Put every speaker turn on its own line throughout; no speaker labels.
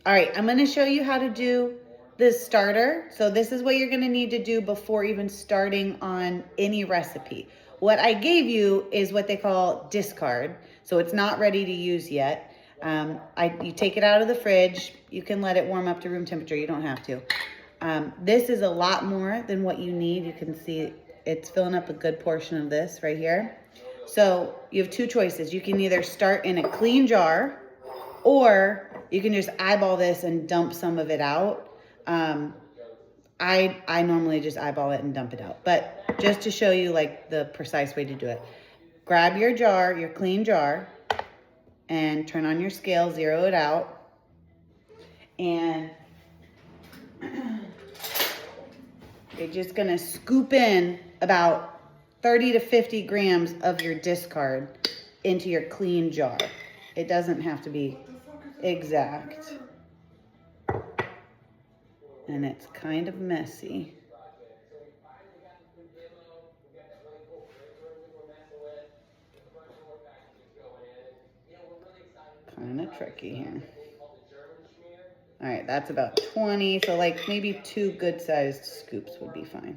All right, I'm gonna show you how to do this starter. So this is what you're gonna need to do before even starting on any recipe. What I gave you is what they call discard. So it's not ready to use yet. You take it out of the fridge. You can let it warm up to room temperature. You don't have to. This is a lot more than what you need. You can see it's filling up a good portion of this right here. So you have two choices. You can either start in a clean jar, or you can just eyeball this and dump some of it out. I normally just eyeball it and dump it out, but just to show you like the precise way to do it. Grab your jar, your clean jar, and turn on your scale, zero it out. And you're just gonna scoop in about 30 to 50 grams of your discard into your clean jar. It doesn't have to be exact. And it's kind of messy. Kind of tricky here. All right, that's about 20. So like maybe 2 good-sized scoops would be fine.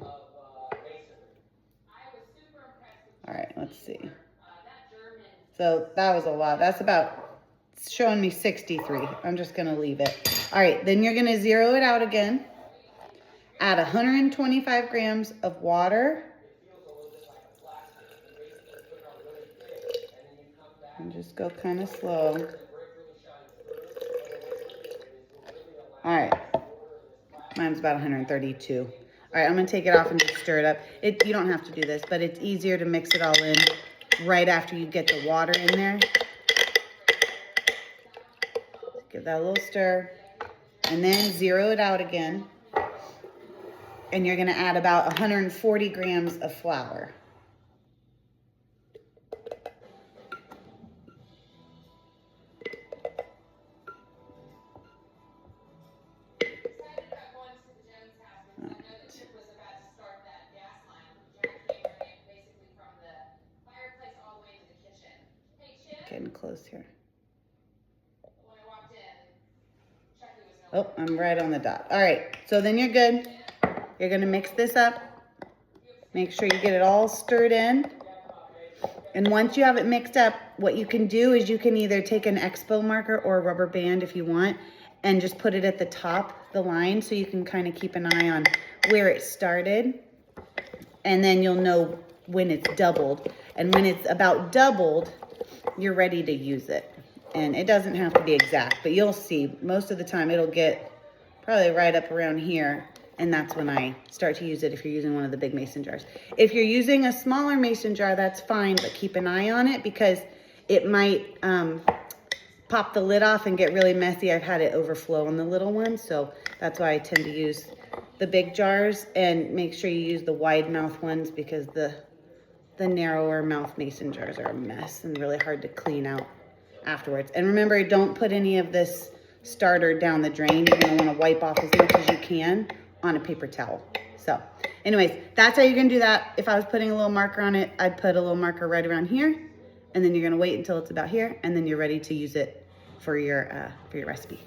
All right, let's see. So that was a lot. That's about, it's showing me 63. I'm just gonna leave it. All right, then you're gonna zero it out again. Add 125 grams of water. And just go kind of slow. All right, mine's about 132. All right, I'm gonna take it off and just stir it up. You don't have to do this, but it's easier to mix it all in right after you get the water in there. Give that a little stir, and then zero it out again. And you're gonna add about 140 grams of flour. Getting close here. Oh, I'm right on the dot. All right, so then you're good. You're gonna mix this up. Make sure you get it all stirred in. And once you have it mixed up, what you can do is you can either take an expo marker or a rubber band if you want, and just put it at the top, the line, so you can kind of keep an eye on where it started. And then you'll know when it's doubled. And when it's about doubled, you're ready to use it. And it doesn't have to be exact, but you'll see most of the time it'll get probably right up around here. And that's when I start to use it if you're using one of the big mason jars. If you're using a smaller mason jar, that's fine, but keep an eye on it because it might pop the lid off and get really messy. I've had it overflow on the little ones, so that's why I tend to use the big jars. And make sure you use the wide mouth ones because the narrower mouth mason jars are a mess and really hard to clean out afterwards. And remember, don't put any of this starter down the drain. You're gonna wanna wipe off as much as you can on a paper towel. So anyways, that's how you're gonna do that. If I was putting a little marker on it, I'd put a little marker right around here, and then you're gonna wait until it's about here, and then you're ready to use it for your recipe.